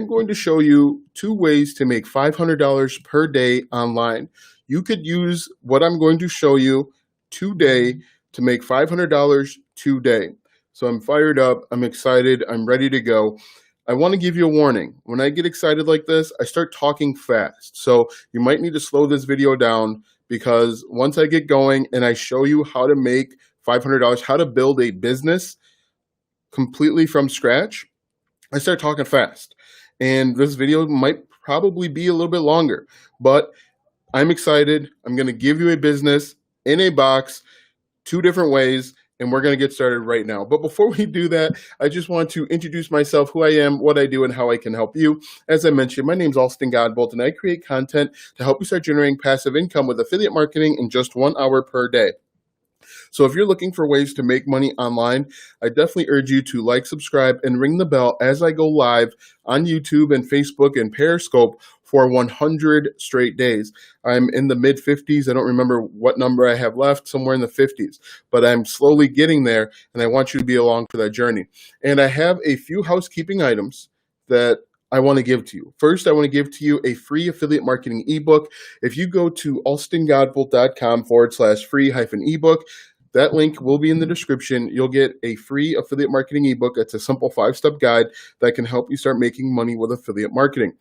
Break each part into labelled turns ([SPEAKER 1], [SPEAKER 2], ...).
[SPEAKER 1] I'm going to show you 2 ways to make $500 per day online. You could use what I'm going to show you today to make $500 today. So I'm fired up, I'm excited, I'm ready to go. I want to give you a warning. When I get excited like this, I start talking fast. So you might need to slow this video down because once I get going and I show you how to make $500, how to build a business completely from scratch, I start talking fast. And this video might probably be a little bit longer, but I'm excited. I'm going to give you a business in a box, 2 different ways, and we're going to get started right now. But before we do that, I just want to introduce myself, who I am, what I do, and how I can help you. As I mentioned, my name is Alston Godbolt, and I create content to help you start generating passive income with affiliate marketing in just 1 hour per day. So if you're looking for ways to make money online, I definitely urge you to like, subscribe, and ring the bell as I go live on YouTube and Facebook and Periscope for 100 straight days. I'm in the mid 50s. I don't remember what number I have left, somewhere in the 50s, but I'm slowly getting there, and I want you to be along for that journey. And I have a few housekeeping items that I want to give to you. First, I want to give to you a free affiliate marketing ebook. If you go to alstongodbolt.com/free-ebook, that link will be in the description. You'll get a free affiliate marketing ebook. It's a simple 5-step guide that can help you start making money with affiliate marketing.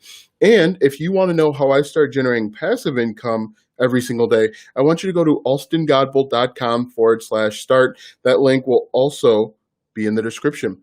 [SPEAKER 1] And if you want to know how I start generating passive income every single day, I want you to go to alstongodbolt.com/start. That link will also be in the description.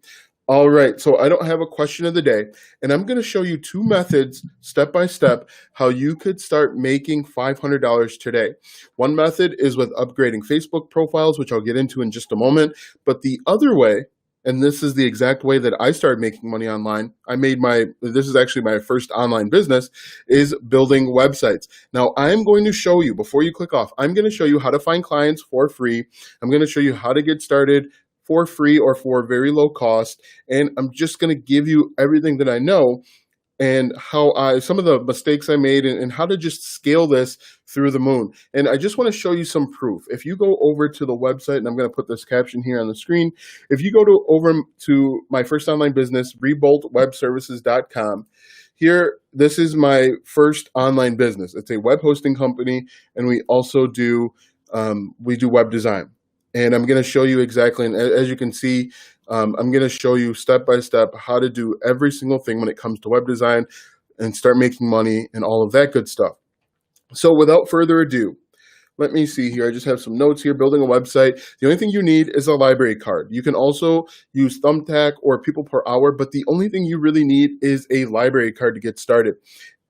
[SPEAKER 1] All right, so I don't have a question of the day, and I'm going to show you 2 methods, step by step, how you could start making $500 today. One method is with upgrading Facebook profiles, which I'll get into in just a moment. But the other way, and this is the exact way that I started making money online, this is actually my first online business, is building websites. Now, I'm going to show you, before you click off, I'm going to show you how to find clients for free. I'm going to show you how to get started for free or for very low cost. And I'm just going to give you everything that I know and some of the mistakes I made and how to just scale this through the moon. And I just want to show you some proof. If you go over to the website, and I'm going to put this caption here on the screen. If you go over to my first online business, reboltwebservices.com, here, this is my first online business. It's a web hosting company, and we also do web design. And I'm going to show you exactly, and as you can see, I'm going to show you step by step how to do every single thing when it comes to web design and start making money and all of that good stuff. So without further ado, let me see here. I just have some notes here. Building a website. The only thing you need is a library card. You can also use Thumbtack or People Per Hour, but the only thing you really need is a library card to get started.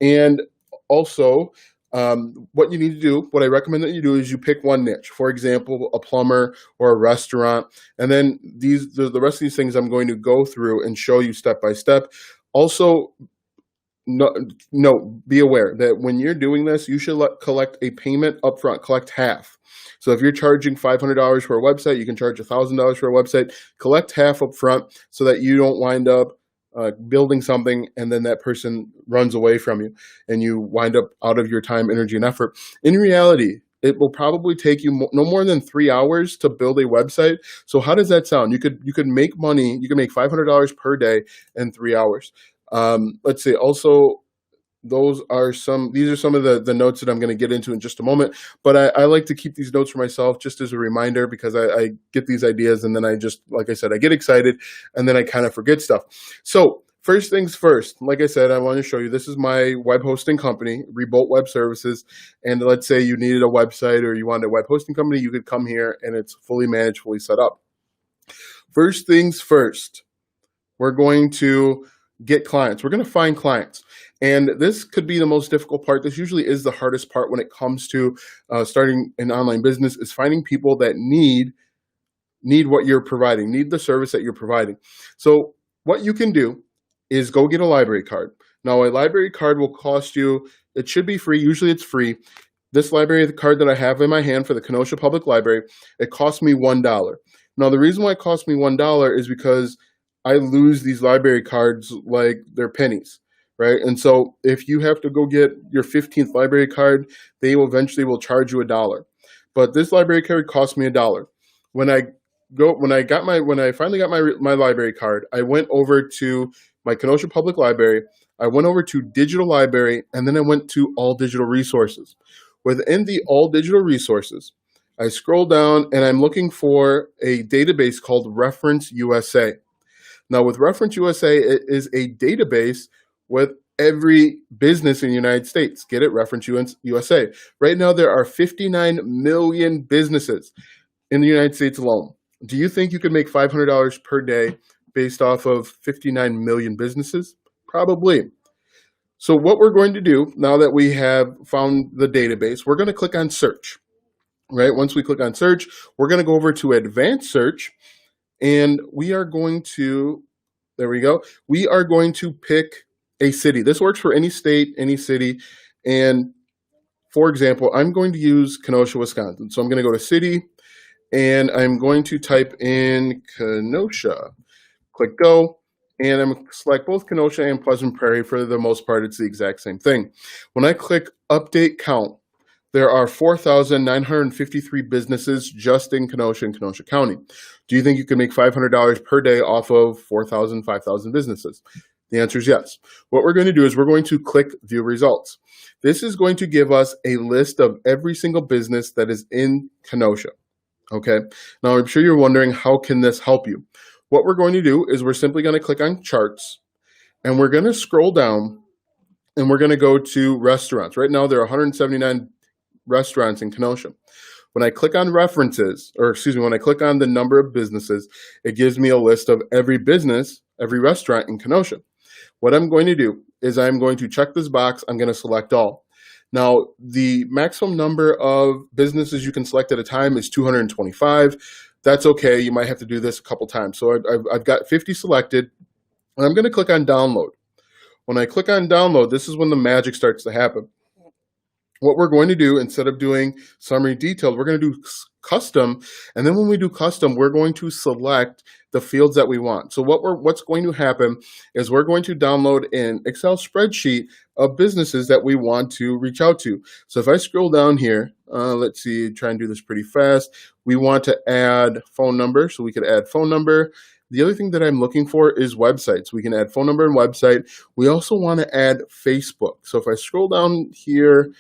[SPEAKER 1] And also, what you need to do, what I recommend that you do is you pick one niche. For example, a plumber or a restaurant. And then the rest of these things I'm going to go through and show you step by step. Also, be aware that when you're doing this, you should collect a payment upfront, collect half. So if you're charging $500 for a website, you can charge $1,000 for a website, collect half upfront so that you don't wind up building something and then that person runs away from you and you wind up out of your time, energy, and effort. In reality, it will probably take you no more than 3 hours to build a website. So how does that sound? You could make money. You can make $500 per day in 3 hours. Let's see. Also, these are some of the notes that I'm going to get into in just a moment. But I like to keep these notes for myself just as a reminder because I get these ideas and then I just, like I said, I get excited and then I kind of forget stuff. So first things first, like I said, I want to show you, this is my web hosting company, Rebolt Web Services. And let's say you needed a website or you wanted a web hosting company, you could come here and it's fully managed, fully set up. First things first, we're going to get clients. We're going to find clients. And this could be the most difficult part. This usually is the hardest part when it comes to starting an online business, is finding people that need what you're providing, need the service that you're providing. So what you can do is go get a library card. Now, a library card will cost you, it should be free. Usually it's free. This library card that I have in my hand for the Kenosha Public Library, it cost me $1. Now, the reason why it cost me $1 is because I lose these library cards like they're pennies, right? And so if you have to go get your 15th library card, they will eventually charge you $1. But this library card cost me $1. When I finally got my library card, I went over to my Kenosha Public Library. I went over to digital library, and then I went to all digital resources. Within the all digital resources, I scroll down and I'm looking for a database called Reference USA. Now, with Reference USA, it is a database with every business in the United States. Get it? Reference USA. Right now, there are 59 million businesses in the United States alone. Do you think you could make $500 per day based off of 59 million businesses? Probably. So what we're going to do now that we have found the database, we're going to click on search, right? Once we click on search, we're going to go over to advanced search, and we are going to, there we go. We are going to pick a city. This works for any state, any city. And for example, I'm going to use Kenosha, Wisconsin. So I'm going to go to city, and I'm going to type in Kenosha. Click go, and I'm going to select both Kenosha and Pleasant Prairie. For the most part, it's the exact same thing. When I click update count, there are 4,953 businesses just in Kenosha and Kenosha County. Do you think you can make $500 per day off of 4,000, 5,000 businesses? The answer is yes. What we're going to do is we're going to click view results. This is going to give us a list of every single business that is in Kenosha. Okay. Now I'm sure you're wondering, how can this help you? What we're going to do is we're simply going to click on charts, and we're going to scroll down, and we're going to go to restaurants. Right now there are 179 restaurants in Kenosha. When I click on references, or excuse me, when I click on the number of businesses, it gives me a list of every business, every restaurant in Kenosha. What I'm going to do is I'm going to check this box. I'm going to select all. Now, the maximum number of businesses you can select at a time is 225. That's okay. You might have to do this a couple times. So I've got 50 selected, and I'm going to click on download. When I click on download, this is when the magic starts to happen. What we're going to do, instead of doing summary detailed, we're going to do custom. And then when we do custom, we're going to select the fields that we want. So what's going to happen is we're going to download an Excel spreadsheet of businesses that we want to reach out to. So if I scroll down here, let's see, try and do this pretty fast. We want to add phone number, so we could add phone number. The other thing that I'm looking for is websites. We can add phone number and website. We also want to add Facebook. So if I scroll down here,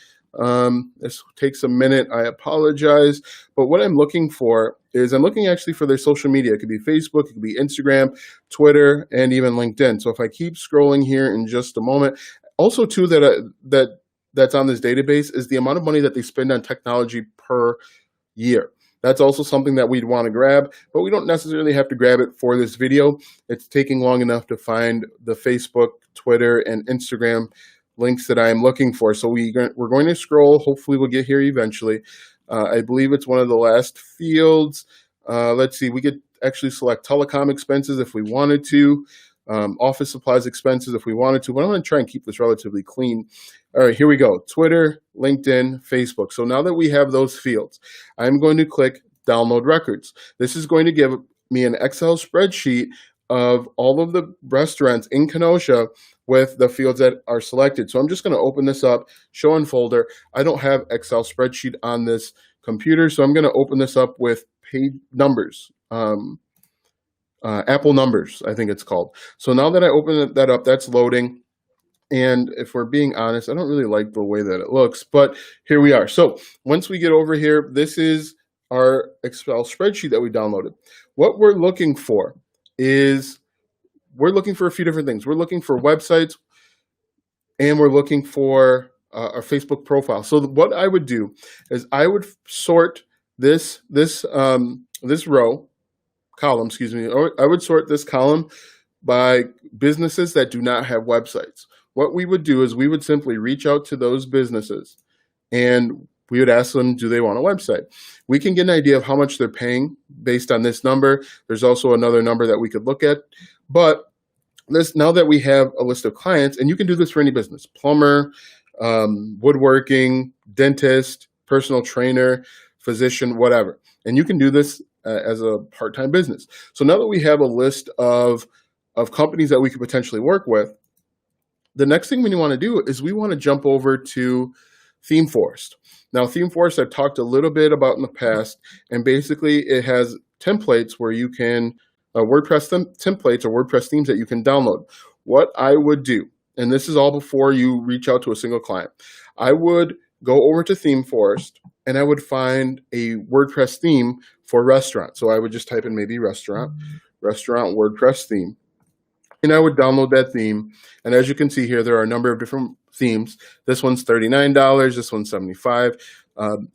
[SPEAKER 1] this takes a minute, I apologize. But what I'm looking for is I'm looking actually for their social media. It could be Facebook, it could be Instagram, Twitter, and even LinkedIn. So if I keep scrolling here in just a moment, also too that's on this database is the amount of money that they spend on technology per year. That's also something that we'd want to grab, but we don't necessarily have to grab it for this video. It's taking long enough to find the Facebook, Twitter, and Instagram links that I am looking for. So we're going to scroll. Hopefully we'll get here eventually. I believe it's one of the last fields. Let's see, we could actually select telecom expenses if we wanted to, office supplies expenses if we wanted to, but I'm going to try and keep this relatively clean. All right, here we go. Twitter, LinkedIn, Facebook. So now that we have those fields, I'm going to click download records. This is going to give me an Excel spreadsheet of all of the restaurants in Kenosha with the fields that are selected. So I'm just going to open this up, show in folder. I don't have Excel spreadsheet on this computer, so I'm going to open this up with page numbers, Apple numbers, I think it's called. So now that I open that up, that's loading. And if we're being honest, I don't really like the way that it looks, but here we are. So once we get over here, this is our Excel spreadsheet that we downloaded. What we're looking for is we're looking for a few different things. We're looking for websites, and we're looking for our Facebook profile. So what I would do is I would sort this column, excuse me. I would sort this column by businesses that do not have websites. What we would do is we would simply reach out to those businesses, and we would ask them, do they want a website? We can get an idea of how much they're paying based on this number. There's also another number that we could look at. But now that we have a list of clients, and you can do this for any business, plumber, woodworking, dentist, personal trainer, physician, whatever. And you can do this as a part-time business. So now that we have a list of companies that we could potentially work with, the next thing we want to do is we want to jump over to ThemeForest. Now, ThemeForest I've talked a little bit about in the past, and basically it has templates where you can, WordPress templates or WordPress themes that you can download. What I would do and this is all before you reach out to a single client, I would go over to ThemeForest and I would find a WordPress theme for restaurant. So I would just type in maybe restaurant WordPress theme, and I would download that theme. And as you can see here, there are a number of different themes. This one's $39. This one's $75.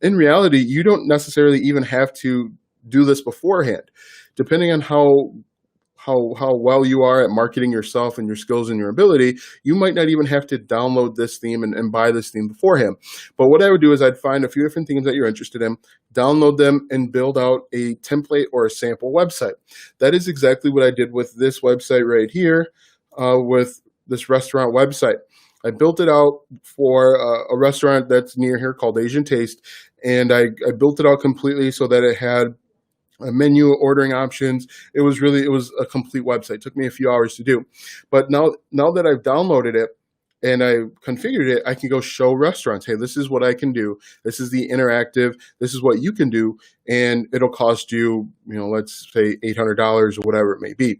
[SPEAKER 1] In reality, you don't necessarily even have to do this beforehand. Depending on how well you are at marketing yourself and your skills and your ability, you might not even have to download this theme and buy this theme beforehand. But what I would do is I'd find a few different themes that you're interested in, download them, and build out a template or a sample website. That is exactly what I did with this website right here, with this restaurant website. I built it out for a restaurant that's near here called Asian Taste, and I built it out completely so that it had a menu, ordering options. It was a complete website. It took me a few hours to do. But now that I've downloaded it and I configured it, I can go show restaurants, hey, this is what I can do. This is the interactive. This is what you can do. And it'll cost you, let's say $800 or whatever it may be.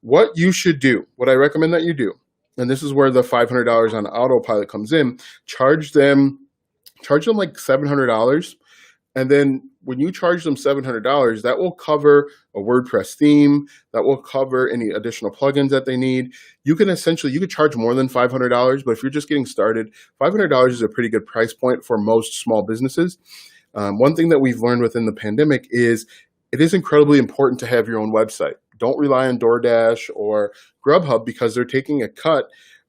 [SPEAKER 1] What you should do, what I recommend that you do, and this is where the $500 on autopilot comes in, charge them like $700. And then when you charge them $700, that will cover a WordPress theme, that will cover any additional plugins that they need. You could charge more than $500, but if you're just getting started, $500 is a pretty good price point for most small businesses. One thing that we've learned within the pandemic is it is incredibly important to have your own website. Don't rely on DoorDash or Grubhub because they're taking a cut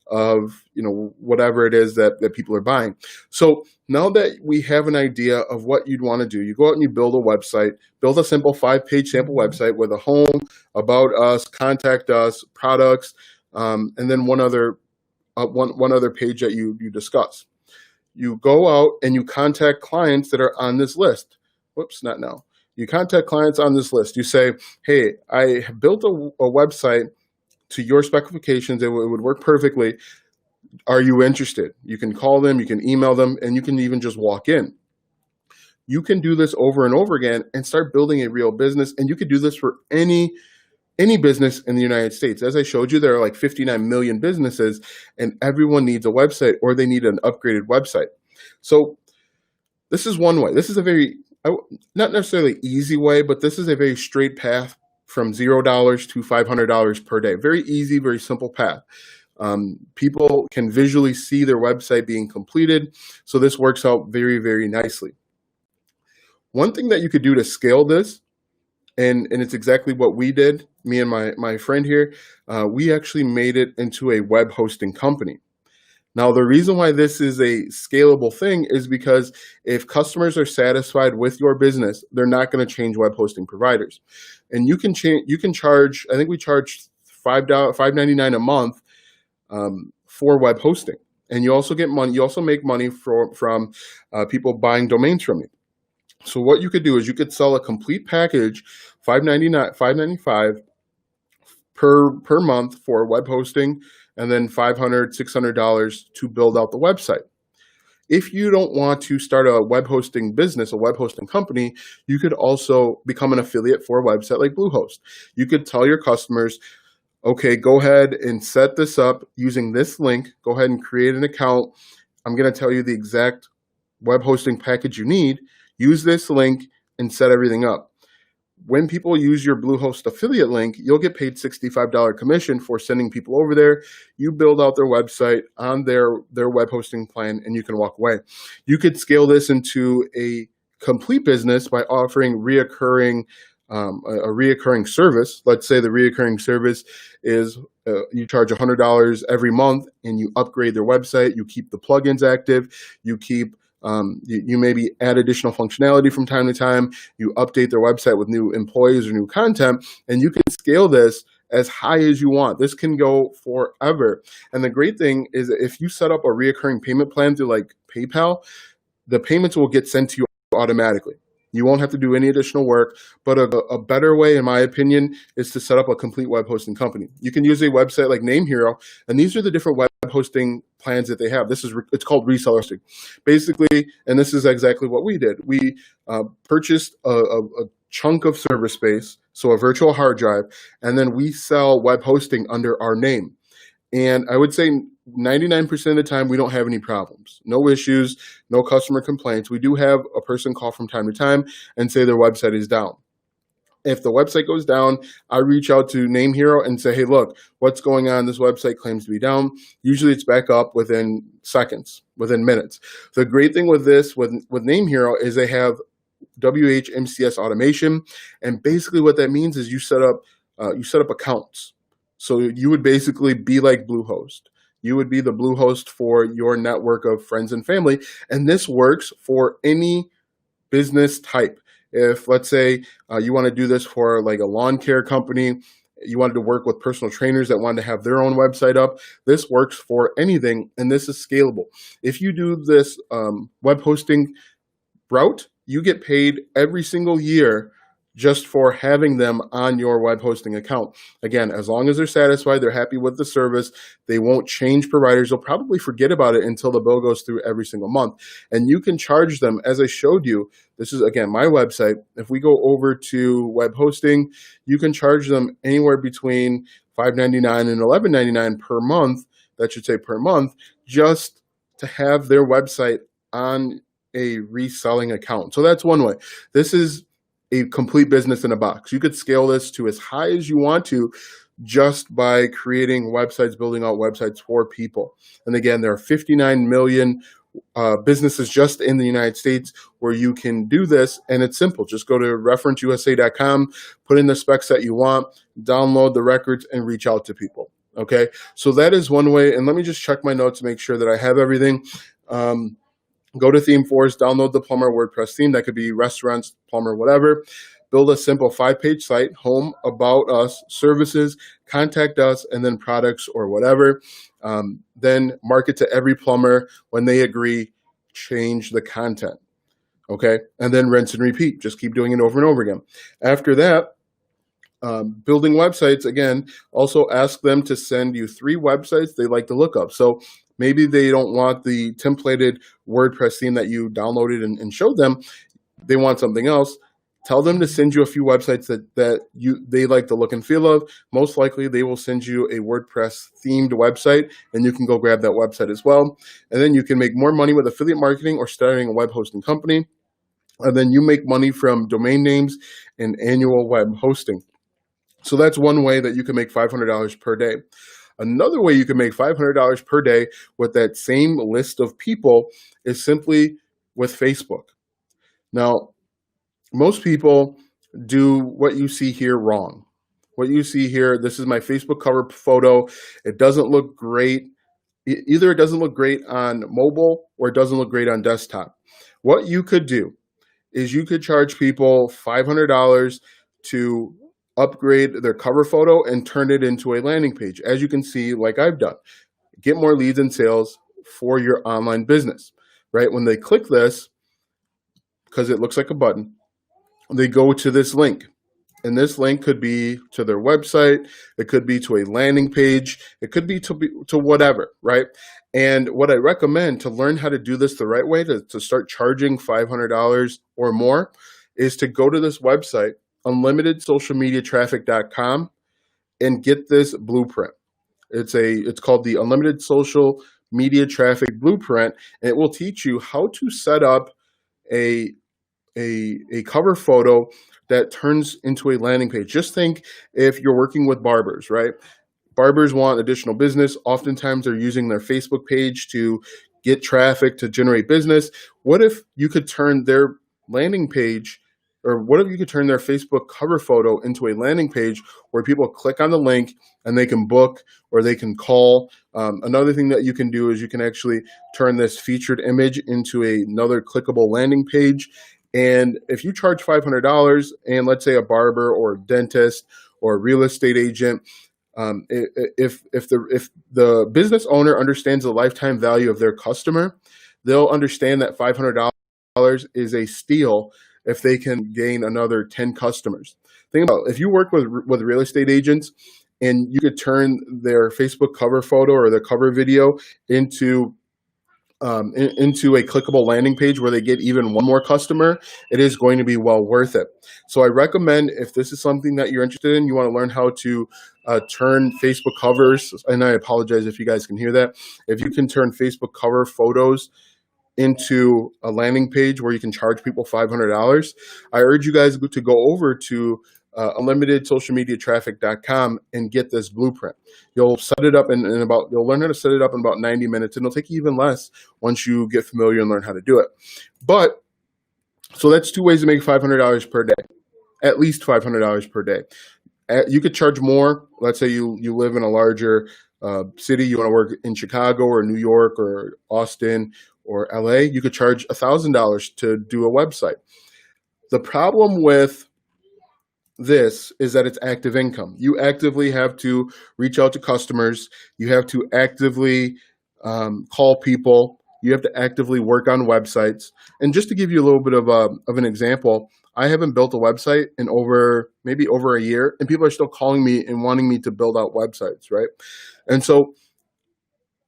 [SPEAKER 1] of whatever it is that people are buying. So now that we have an idea of what you'd want to do, you go out and you build a website, build a simple 5-page sample website with a home, about us, contact us, products, and then one other page that you discuss. You go out and you contact clients that are on this list. Whoops, not now. You contact clients on this list. You say, hey, I have built a website to your specifications. It would work perfectly. Are you interested? You can call them, you can email them, and you can even just walk in. You can do this over and over again and start building a real business. And you could do this for any business in the United States. As I showed you, there are like 59 million businesses, and everyone needs a website or they need an upgraded website. So this is one way. This is a very, not necessarily easy way, but this is a very straight path from $0 to $500 per day. Very easy, very simple path. People can visually see their website being completed. So this works out very, very nicely. One thing that you could do to scale this, and it's exactly what we did, me and my friend here, we actually made it into a web hosting company. Now, the reason why this is a scalable thing is because if customers are satisfied with your business, they're not going to change web hosting providers. And you can charge, I think we charge $5.99 a month for web hosting. And you also get money, you also make money from people buying domains from you. So what you could do is you could sell a complete package, $5.95 per month for web hosting, and then $500, $600 to build out the website. If you don't want to start a web hosting business, a web hosting company, you could also become an affiliate for a website like Bluehost. You could tell your customers, okay, go ahead and set this up using this link. Go ahead and create an account. I'm going to tell you the exact web hosting package you need. Use this link and set everything up. When people use your Bluehost affiliate link, you'll get paid $65 commission for sending people over there. You build out their website on their web hosting plan, and you can walk away. You could scale this into a complete business by offering a reoccurring service. Let's say the reoccurring service is you charge $100 every month, and you upgrade their website. You keep the plugins active. You keep you maybe add additional functionality from time to time. You update their website with new employees or new content, and you can scale this as high as you want. This can go forever. And the great thing is that if you set up a reoccurring payment plan through like PayPal, the payments will get sent to you automatically. You won't have to do any additional work, but a better way, in my opinion, is to set up a complete web hosting company. You can use a website like NameHero, and these are the different web hosting plans that they have. It's called reseller hosting. Basically, and this is exactly what we did. We purchased a chunk of server space, so a virtual hard drive, and then we sell web hosting under our name. And I would say 99% of the time, we don't have any problems, no issues, no customer complaints. We do have a person call from time to time and say their website is down. If the website goes down, I reach out to Name Hero and say, hey, look, what's going on? This website claims to be down. Usually it's back up within seconds, within minutes. The great thing with this, with Name Hero, is they have WHMCS automation. And basically what that means is you set up accounts. So you would basically be like Bluehost. You would be the Bluehost for your network of friends and family. And this works for any business type. If, let's say, you want to do this for like a lawn care company, you wanted to work with personal trainers that wanted to have their own website up, this works for anything, and this is scalable. If you do this web hosting route, you get paid every single year just for having them on your web hosting account. Again, as long as they're satisfied, they're happy with the service, they won't change providers. They'll probably forget about it until the bill goes through every single month. And you can charge them, as I showed you, this is, again, my website. If we go over to web hosting, you can charge them anywhere between $5.99 and $11.99 per month, that should say per month, just to have their website on a reselling account. So that's one way. This is a complete business in a box. You could scale this to as high as you want to just by creating websites, building out websites for people. And again, there are 59 million businesses just in the United States where you can do this, and it's simple. Just go to referenceusa.com, put in the specs that you want, download the records, and reach out to people. Okay, so that is one way. And let me just check my notes to make sure that I have everything. Go to ThemeForce, download the Plumber WordPress theme. That could be restaurants, plumber, whatever. Build a simple 5-page site: home, about us, services, contact us, and then products or whatever. Then market to every plumber. When they agree, change the content. Okay, and then rinse and repeat. Just keep doing it over and over again. After that, building websites, again, also ask them to send you 3 websites they like to look up. So maybe they don't want the templated WordPress theme that you downloaded and showed them. They want something else. Tell them to send you a few websites that they like the look and feel of. Most likely they will send you a WordPress themed website, and you can go grab that website as well. And then you can make more money with affiliate marketing or starting a web hosting company. And then you make money from domain names and annual web hosting. So that's one way that you can make $500 per day. Another way you can make $500 per day with that same list of people is simply with Facebook. Now, most people do what you see here wrong. What you see here, this is my Facebook cover photo. It doesn't look great. Either it doesn't look great on mobile or it doesn't look great on desktop. What you could do is you could charge people $500 to upgrade their cover photo and turn it into a landing page, as you can see, like I've done. Get more leads and sales for your online business, right? When they click this, because it looks like a button, they go to this link. And this link could be to their website. It could be to a landing page. It could be to whatever, right? And what I recommend to learn how to do this the right way, to start charging $500 or more, is to go to this website, unlimitedsocialmediatraffic.com, and get this blueprint. It's called the Unlimited Social Media Traffic Blueprint, and it will teach you how to set up a cover photo that turns into a landing page. Just think if you're working with barbers, right? Barbers want additional business. Oftentimes they're using their Facebook page to get traffic, to generate business. What if you could turn their landing page, or what if you could turn their Facebook cover photo into a landing page where people click on the link and they can book or they can call? Another thing that you can do is you can actually turn this featured image into another clickable landing page. And if you charge $500, and let's say a barber or a dentist or a real estate agent, if the business owner understands the lifetime value of their customer, they'll understand that $500 is a steal if they can gain another 10 customers. Think about it. If you work with real estate agents and you could turn their Facebook cover photo or their cover video into into a clickable landing page where they get even one more customer, it is going to be well worth it. So I recommend, if this is something that you're interested in, you want to learn how to turn Facebook covers, and I apologize if you guys can hear that. If you can turn Facebook cover photos into a landing page where you can charge people $500, I urge you guys to go over to unlimitedsocialmediatraffic.com and get this blueprint. You'll set it up you'll learn how to set it up in about 90 minutes, and it'll take you even less once you get familiar and learn how to do it. But so that's two ways to make $500 per day, at least $500 per day. You could charge more. Let's say you live in a larger city, you want to work in Chicago or New York or Austin or LA, you could charge $1,000 to do a website. The problem with this is that it's active income. You actively have to reach out to customers. You have to actively call people. You have to actively work on websites. And just to give you a little bit of an example, I haven't built a website in maybe over a year, and people are still calling me and wanting me to build out websites, right? And so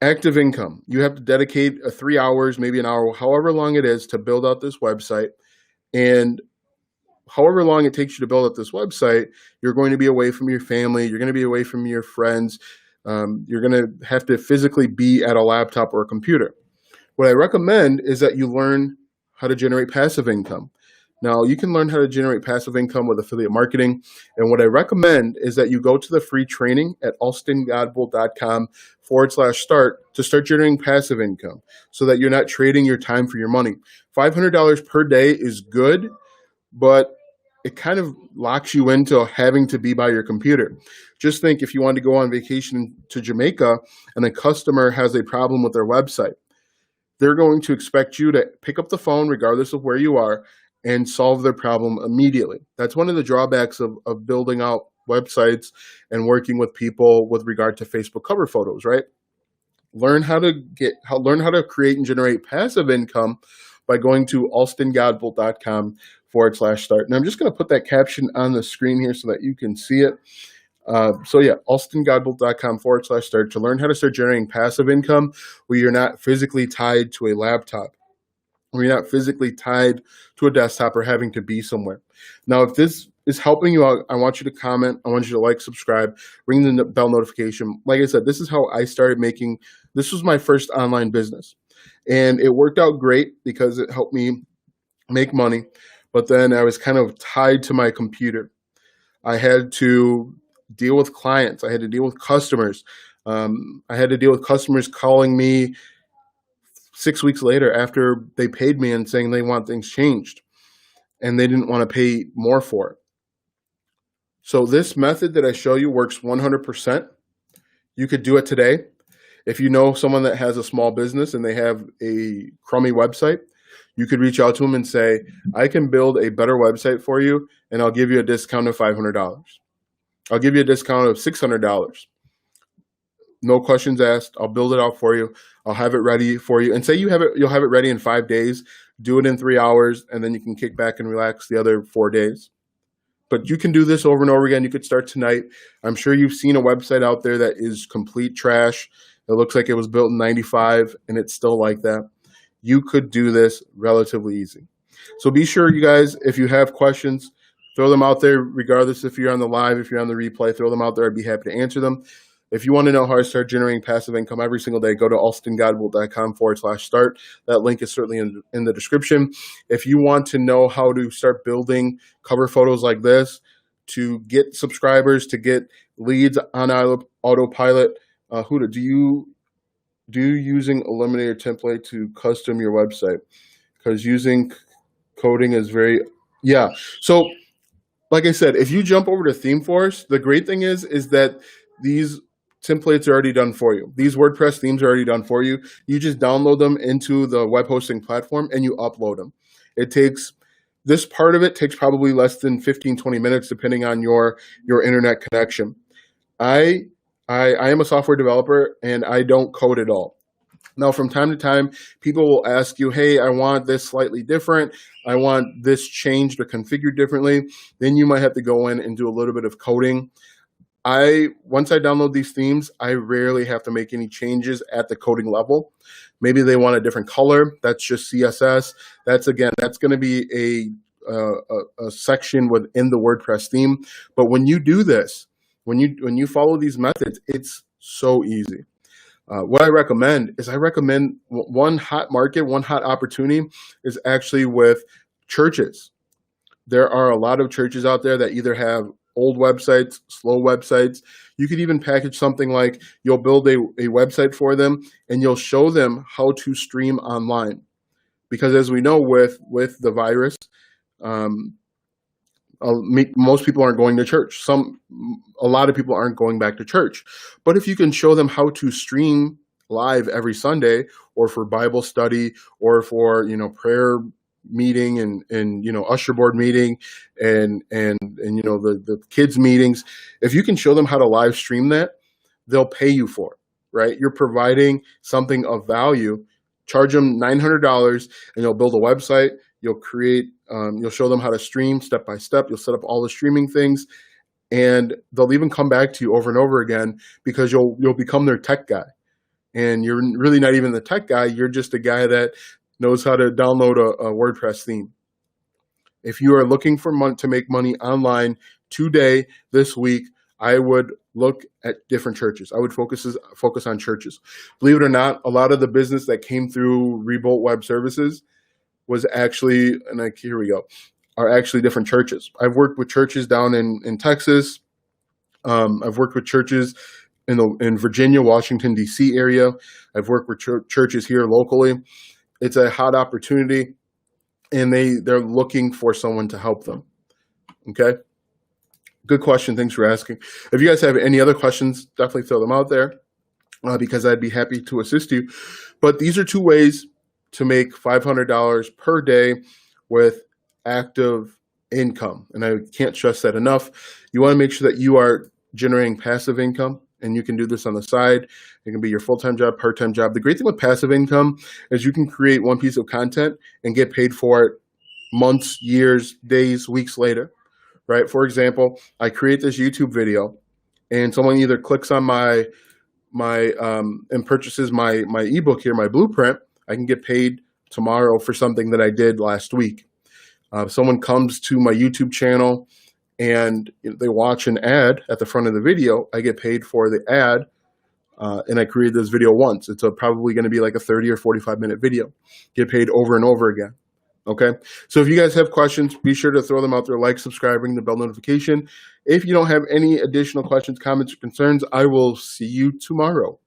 [SPEAKER 1] active income, you have to dedicate 3 hours, maybe an hour, however long it is, to build out this website. And however long it takes you to build up this website, you're going to be away from your family. You're going to be away from your friends. You're going to have to physically be at a laptop or a computer. What I recommend is that you learn how to generate passive income. Now, you can learn how to generate passive income with affiliate marketing. And what I recommend is that you go to the free training at alstongodbold.com/start to start generating passive income so that you're not trading your time for your money. $500 per day is good, but it kind of locks you into having to be by your computer. Just think, if you want to go on vacation to Jamaica and a customer has a problem with their website, they're going to expect you to pick up the phone regardless of where you are and solve their problem immediately. That's one of the drawbacks of building out websites and working with people with regard to Facebook cover photos, right? Learn how to create and generate passive income by going to alstongodbold.com/start. And I'm just going to put that caption on the screen here so that you can see it. alstongodbold.com/start to learn how to start generating passive income where you're not physically tied to a laptop, where you're not physically tied to a desktop or having to be somewhere. Now, if this is helping you out, I want you to comment. I want you to like, subscribe, ring the bell notification. Like I said, this is how I started this was my first online business. And it worked out great because it helped me make money. But then I was kind of tied to my computer. I had to deal with clients. I had to deal with customers. I had to deal with customers calling me 6 weeks later after they paid me and saying they want things changed. And they didn't want to pay more for it. So this method that I show you works 100%. You could do it today. If you know someone that has a small business and they have a crummy website, you could reach out to them and say, I can build a better website for you, and I'll give you a discount of $500. I'll give you a discount of $600. No questions asked. I'll build it out for you. I'll have it ready for you. And say you'll have it ready in 5 days. Do it in 3 hours, and then you can kick back and relax the other 4 days. But you can do this over and over again. You could start tonight. I'm sure you've seen a website out there that is complete trash. It looks like it was built in 95, and it's still like that. You could do this relatively easy. So be sure, you guys, if you have questions, throw them out there, regardless if you're on the live, if you're on the replay, throw them out there. I'd be happy to answer them. If you want to know how to start generating passive income every single day, go to alstongodbold.com/start. That link is certainly in the description. If you want to know how to start building cover photos like this, to get subscribers, to get leads on autopilot, do you using Eliminator template to custom your website? Because using coding is So like I said, if you jump over to ThemeForce, the great thing is that these templates are already done for you. These WordPress themes are already done for you. You just download them into the web hosting platform and you upload them. This part of it takes probably less than 15-20 minutes depending on your internet connection. I am a software developer and I don't code at all. Now, from time to time, people will ask you, hey, I want this slightly different. I want this changed or configured differently. Then you might have to go in and do a little bit of coding. Once I download these themes, I rarely have to make any changes at the coding level. Maybe they want a different color. That's just CSS. That's going to be a section within the WordPress theme. But when you do this, when you follow these methods, it's so easy. What I recommend one hot market, one hot opportunity is actually with churches. There are a lot of churches out there that either have old websites, slow websites. You could even package something like you'll build a website for them and you'll show them how to stream online. Because as we know with the virus, most people aren't going to church. A lot of people aren't going back to church. But if you can show them how to stream live every Sunday, or for Bible study, or for prayer meeting and usher board meeting and the kids meetings, if you can show them how to live stream that, they'll pay you for it, right? You're providing something of value. Charge them $900 and you'll build a website. You'll you'll show them how to stream step by step. You'll set up all the streaming things, and they'll even come back to you over and over again because you'll become their tech guy. And you're really not even the tech guy. You're just a guy that knows how to download a WordPress theme. If you are looking for to make money online today, this week, I would look at different churches. I would focus on churches. Believe it or not, a lot of the business that came through Revolt Web Services was actually, are actually different churches. I've worked with churches down in Texas. I've worked with churches in Virginia, Washington, D.C. area. I've worked with churches here locally. It's a hot opportunity, and they're looking for someone to help them. Okay? Good question. Thanks for asking. If you guys have any other questions, definitely throw them out there because I'd be happy to assist you. But these are two ways to make $500 per day with active income. And I can't stress that enough. You want to make sure that you are generating passive income, and you can do this on the side. It can be your full-time job, part-time job. The great thing with passive income is you can create one piece of content and get paid for it months, years, days, weeks later, right? For example, I create this YouTube video and someone either clicks on my and purchases my ebook here, my blueprint. I can get paid tomorrow for something that I did last week. Someone comes to my YouTube channel and they watch an ad at the front of the video. I get paid for the ad, and I created this video once. It's probably going to be like a 30 or 45-minute video. Get paid over and over again. Okay? So if you guys have questions, be sure to throw them out there, like, subscribe, ring the bell notification. If you don't have any additional questions, comments, or concerns, I will see you tomorrow.